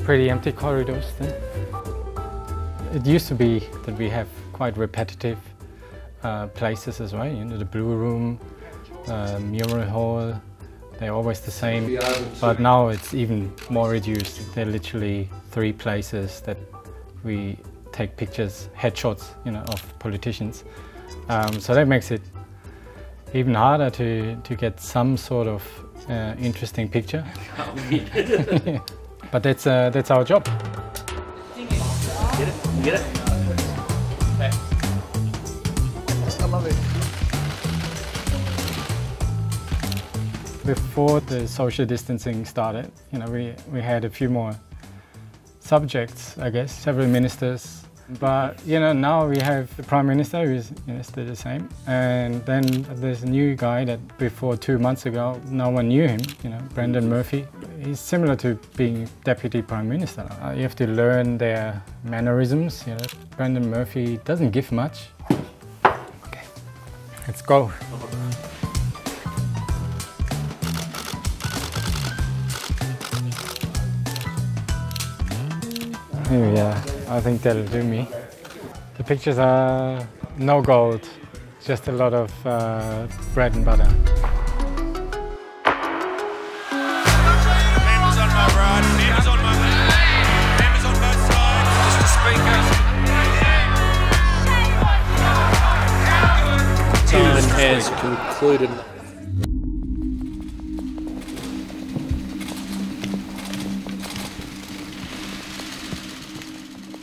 Pretty empty corridors there. It used to be that we have quite repetitive places as well, you know, the Blue Room, Mural Hall, they're always the same. But now it's even more reduced. There are literally 3 places that we take pictures, headshots, you know, of politicians. So that makes it even harder to get some sort of interesting picture. Yeah. But that's our job. Get it? Get it? Okay. I love it. Before the social distancing started, you know, we had a few more subjects, I guess, several ministers. But, you know, now we have the Prime Minister, who is, you know, still the same. And then there's a new guy that before 2 months ago, no one knew him, you know, Brendan Murphy. He's similar to being Deputy Prime Minister. You have to learn their mannerisms, you know. Brendan Murphy doesn't give much. Okay, let's go. Here we are. I think that'll do me. The pictures are no gold, just a lot of bread and butter. Members on my right, members on my left, members on both sides, Mr. Speaker. Time has concluded.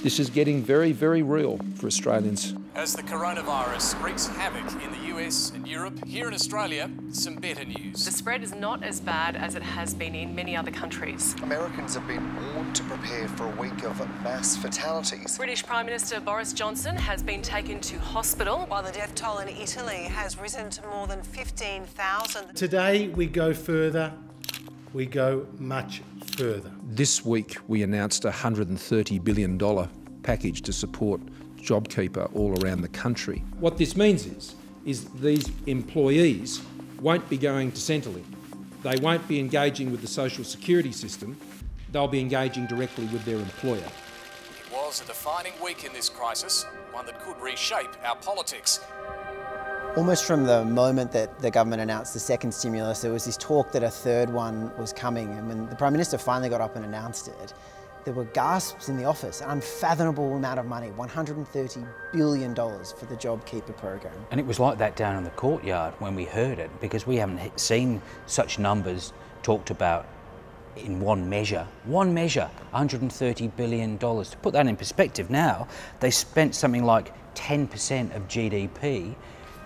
This is getting very, very real for Australians. As the coronavirus wreaks havoc in the US and Europe, here in Australia, some better news. The spread is not as bad as it has been in many other countries. Americans have been warned to prepare for a week of mass fatalities. British Prime Minister Boris Johnson has been taken to hospital. While the death toll in Italy has risen to more than 15,000. Today we go further, we go much further. This week we announced a $130 billion package to support JobKeeper all around the country. What this means is these employees won't be going to Centrelink. They won't be engaging with the social security system. They'll be engaging directly with their employer. It was a defining week in this crisis, one that could reshape our politics. Almost from the moment that the government announced the second stimulus, there was this talk that a third one was coming, and when the Prime Minister finally got up and announced it, there were gasps in the office, an unfathomable amount of money, $130 billion for the JobKeeper program. And it was like that down in the courtyard when we heard it, because we haven't seen such numbers talked about in one measure, $130 billion. To put that in perspective now, they spent something like 10% of GDP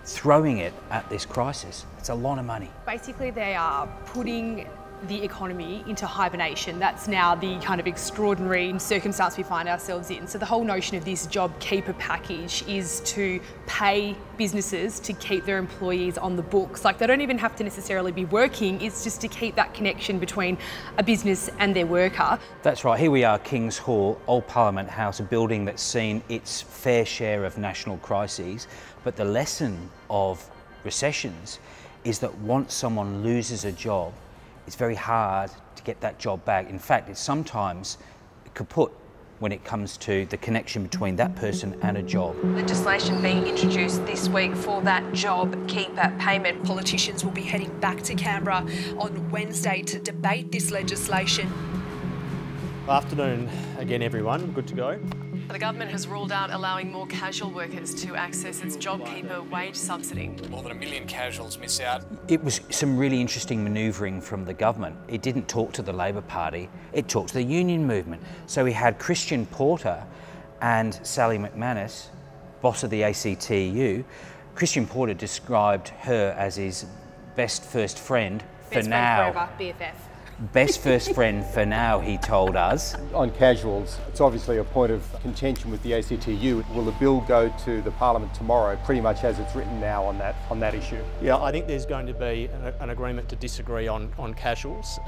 throwing it at this crisis. It's a lot of money. Basically, they are putting the economy into hibernation. That's now the kind of extraordinary circumstance we find ourselves in. So the whole notion of this JobKeeper package is to pay businesses to keep their employees on the books. Like, they don't even have to necessarily be working, it's just to keep that connection between a business and their worker. That's right, here we are, King's Hall, Old Parliament House, a building that's seen its fair share of national crises. But the lesson of recessions is that once someone loses a job, it's very hard to get that job back. In fact, it's sometimes kaput when it comes to the connection between that person and a job. Legislation being introduced this week for that JobKeeper payment. Politicians will be heading back to Canberra on Wednesday to debate this legislation. Afternoon again, everyone. Good to go. The government has ruled out allowing more casual workers to access its JobKeeper wage subsidy. More than 1 million casuals miss out. It was some really interesting manoeuvring from the government. It didn't talk to the Labor Party, it talked to the union movement. So we had Christian Porter and Sally McManus, boss of the ACTU. Christian Porter described her as his best first friend for now. Best friend forever, BFF. Best first friend for now, he told us. On casuals, it's obviously a point of contention with the ACTU. Will the bill go to the Parliament tomorrow, pretty much as it's written now on that issue? Yeah, I think there's going to be an agreement to disagree on casuals.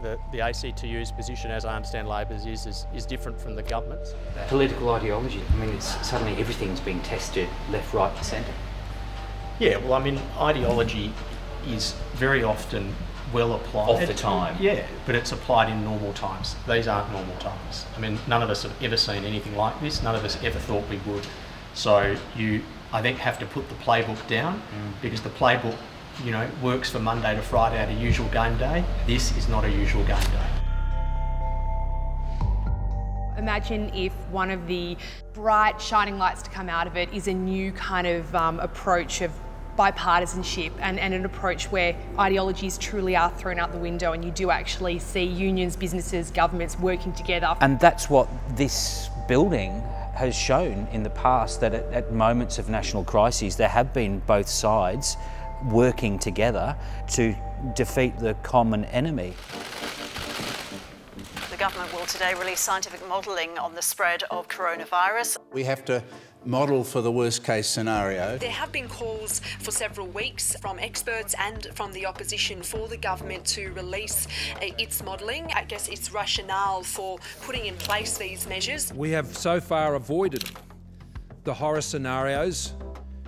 The ACTU's position, as I understand Labor's, is different from the government's. Political ideology. I mean, it's suddenly everything's being tested left, right, centre. Yeah, well, I mean, ideology is very often well applied. Off the time. Yeah, but it's applied in normal times. These aren't normal times. I mean, none of us have ever seen anything like this. None of us ever thought we would. So you, I think, have to put the playbook down because the playbook, you know, works for Monday to Friday at a usual game day. This is not a usual game day. Imagine if one of the bright, shining lights to come out of it is a new kind of approach of bipartisanship and an approach where ideologies truly are thrown out the window and you do actually see unions, businesses, governments working together. And that's what this building has shown in the past, that at moments of national crises there have been both sides working together to defeat the common enemy. The government will today release scientific modelling on the spread of coronavirus. We have to model for the worst case scenario. There have been calls for several weeks from experts and from the opposition for the government to release its modelling, I guess its rationale for putting in place these measures. We have so far avoided the horror scenarios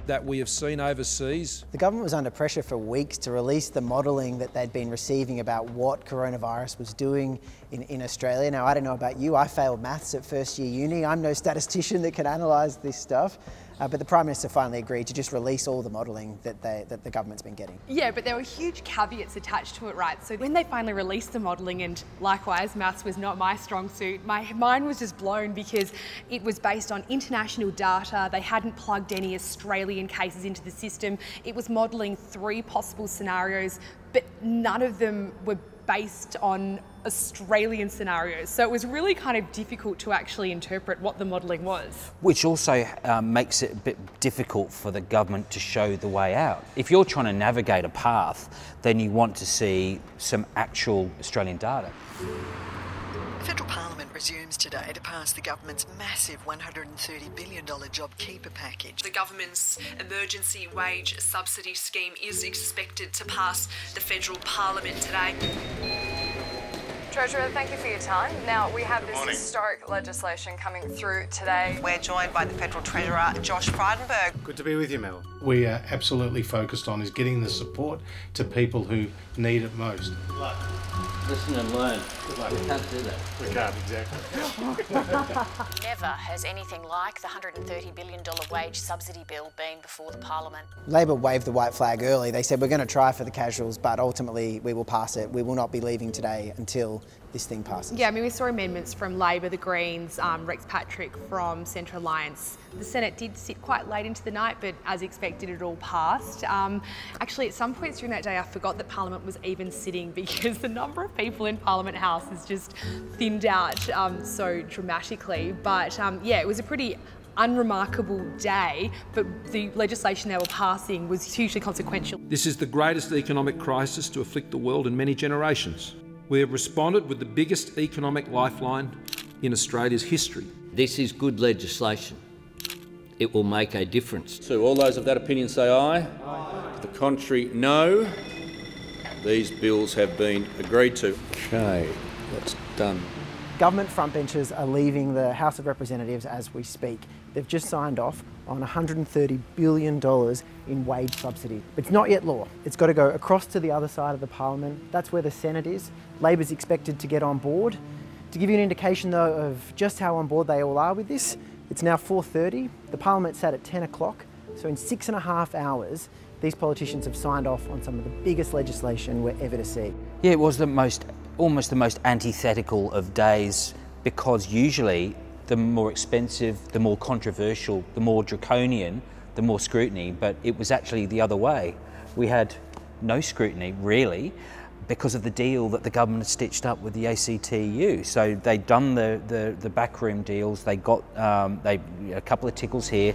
that we have seen overseas. The government was under pressure for weeks to release the modelling that they'd been receiving about what coronavirus was doing in Australia. Now, I don't know about you, I failed maths at first year uni. I'm no statistician that can analyse this stuff. But the Prime Minister finally agreed to just release all the modelling that the government's been getting. Yeah, but there were huge caveats attached to it, right? So when they finally released the modelling, and likewise, maths was not my strong suit, my mind was just blown because it was based on international data. They hadn't plugged any Australian cases into the system. It was modelling 3 possible scenarios, but none of them were based on Australian scenarios. So it was really kind of difficult to actually interpret what the modelling was. Which also makes it a bit difficult for the government to show the way out. If you're trying to navigate a path, then you want to see some actual Australian data. The Federal Parliament resumes today to pass the government's massive $130 billion JobKeeper package. The government's emergency wage subsidy scheme is expected to pass the Federal Parliament today. Treasurer, thank you for your time. Now, we have this historic legislation coming through today. We're joined by the Federal Treasurer, Josh Frydenberg. Good to be with you, Mel. We are absolutely focused on is getting the support to people who need it most. Listen and learn. We can't do that. We can't, exactly. Never has anything like the $130 billion wage subsidy bill been before the Parliament. Labor waved the white flag early. They said we're going to try for the casuals, but ultimately we will pass it. We will not be leaving today until this thing passes. Yeah, I mean, we saw amendments from Labor, the Greens, Rex Patrick from Centre Alliance. The Senate did sit quite late into the night, but as expected, it all passed. Actually, at some points during that day, I forgot that Parliament was even sitting because the number of people in Parliament House has just thinned out so dramatically. But yeah, it was a pretty unremarkable day, but the legislation they were passing was hugely consequential. This is the greatest economic crisis to afflict the world in many generations. We have responded with the biggest economic lifeline in Australia's history. This is good legislation. It will make a difference. So all those of that opinion say aye. Aye. To the contrary, no. These bills have been agreed to. Okay, that's done. Government frontbenchers are leaving the House of Representatives as we speak. They've just signed off on $130 billion in wage subsidy. But it's not yet law. It's got to go across to the other side of the Parliament. That's where the Senate is. Labor's expected to get on board. To give you an indication though of just how on board they all are with this, it's now 4:30. The Parliament sat at 10 o'clock. So in 6.5 hours, these politicians have signed off on some of the biggest legislation we're ever to see. Yeah, it was almost the most antithetical of days, because usually the more expensive, the more controversial, the more draconian, the more scrutiny, but it was actually the other way. We had no scrutiny, really, because of the deal that the government had stitched up with the ACTU. So they'd done the backroom deals, they got a couple of tickles here.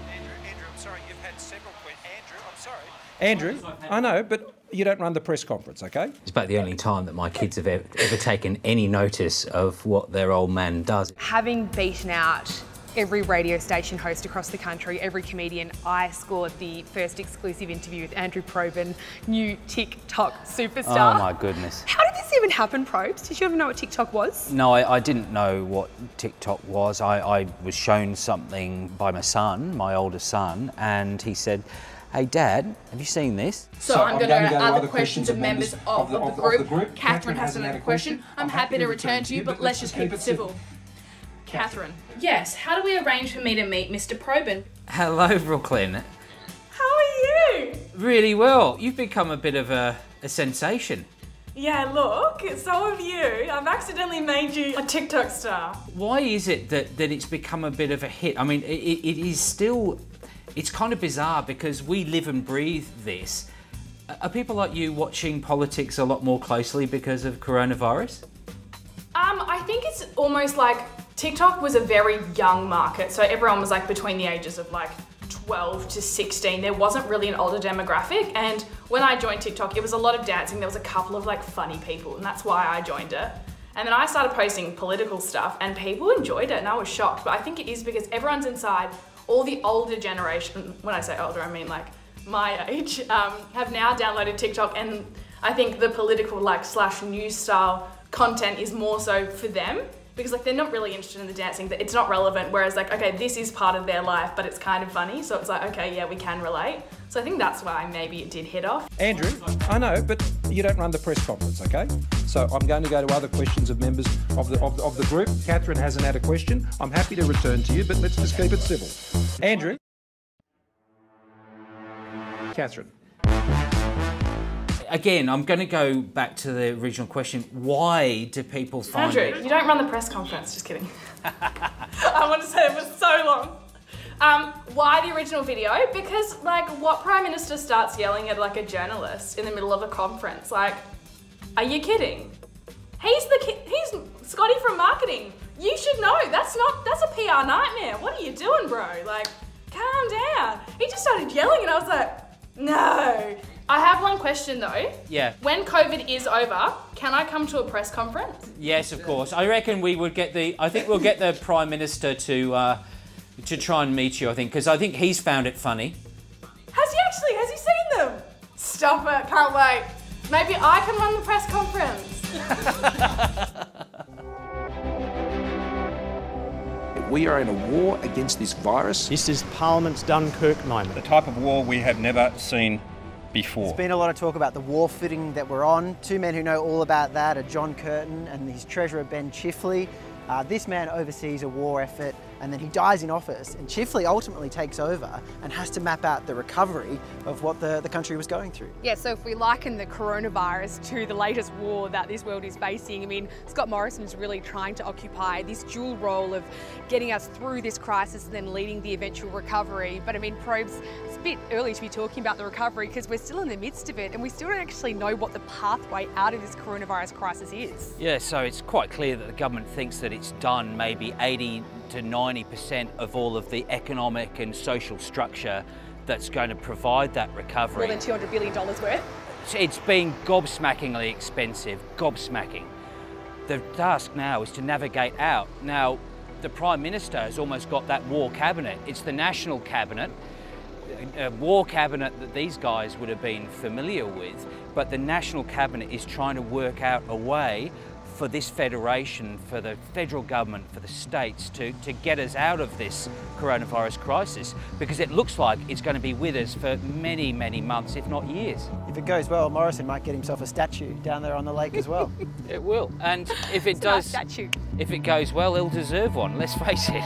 Andrew, I'm sorry, you've had several questions. Andrew, I'm sorry. Andrew, I know, but you don't run the press conference, okay? It's about the only time that my kids have ever taken any notice of what their old man does. Having beaten out every radio station host across the country, every comedian, I scored the first exclusive interview with Andrew Probyn, new TikTok superstar. Oh my goodness. How did this even happen, Probes? Did you ever know what TikTok was? No, I didn't know what TikTok was. I was shown something by my son, my oldest son, and he said, Hey Dad, have you seen this? So I'm going to go to other questions of members of the group. Catherine has another question. I'm happy to return to you, but let's just keep it civil. Catherine. Yes, how do we arrange for me to meet Mr. Probyn? Hello, Brooklyn. How are you? Really well. You've become a bit of a sensation. Yeah, look, so have you. I've accidentally made you a TikTok star. Why is it that it's become a bit of a hit? I mean, it is still, it's kind of bizarre because we live and breathe this. Are people like you watching politics a lot more closely because of coronavirus? I think it's almost like TikTok was a very young market, so everyone was like between the ages of like 12 to 16. There wasn't really an older demographic, and when I joined TikTok, it was a lot of dancing. There was a couple of like funny people, and that's why I joined it. And then I started posting political stuff, and people enjoyed it, and I was shocked. But I think it is because everyone's inside. All the older generation, when I say older, I mean like my age, have now downloaded TikTok, and I think the political like / news style content is more so for them. Because like they're not really interested in the dancing, it's not relevant, whereas like, okay, this is part of their life, but it's kind of funny, so it's like, okay, yeah, we can relate. So I think that's why maybe it did hit off. Andrew, I know, but you don't run the press conference, okay? So I'm going to go to other questions of members of the group. Catherine hasn't had a question. I'm happy to return to you, but let's just keep it civil. Andrew. Catherine. Again, I'm going to go back to the original question. Why do people find Andrew, you don't run the press conference, just kidding. I want to say it for so long. Why the original video? Because like what Prime Minister starts yelling at like a journalist in the middle of a conference? Like, are you kidding? He's Scotty from marketing. You should know, that's a PR nightmare. What are you doing, bro? Like, calm down. He just started yelling and I was like, no. I have one question though. Yeah. When COVID is over, can I come to a press conference? Yes, of course. I reckon we would get I think we'll get the Prime Minister to try and meet you, I think, because I think he's found it funny. Has he seen them? Stop it, can't wait. Maybe I can run the press conference. We are in a war against this virus. This is Parliament's Dunkirk moment. The type of war we have never seen before. There's been a lot of talk about the war footing that we're on. Two men who know all about that are John Curtin and his Treasurer Ben Chifley. This man oversees a war effort and then he dies in office, and Chifley ultimately takes over and has to map out the recovery of what the country was going through. Yeah, so if we liken the coronavirus to the latest war that this world is facing, I mean, Scott Morrison is really trying to occupy this dual role of getting us through this crisis and then leading the eventual recovery. But I mean, Probes, it's a bit early to be talking about the recovery because we're still in the midst of it and we still don't actually know what the pathway out of this coronavirus crisis is. Yeah, so it's quite clear that the government thinks that it's done maybe 80 to 90% of all of the economic and social structure that's going to provide that recovery. More than $200 billion worth? It's been gobsmackingly expensive, gobsmacking. The task now is to navigate out. Now, the Prime Minister has almost got that war cabinet. It's the national cabinet, a war cabinet that these guys would have been familiar with, but the national cabinet is trying to work out a way for this federation, for the federal government, for the states to get us out of this coronavirus crisis, because it looks like it's going to be with us for many, many months, if not years. If it goes well, Morrison might get himself a statue down there on the lake as well. It will, and if it does, statue. If it goes well, he'll deserve one, let's face it.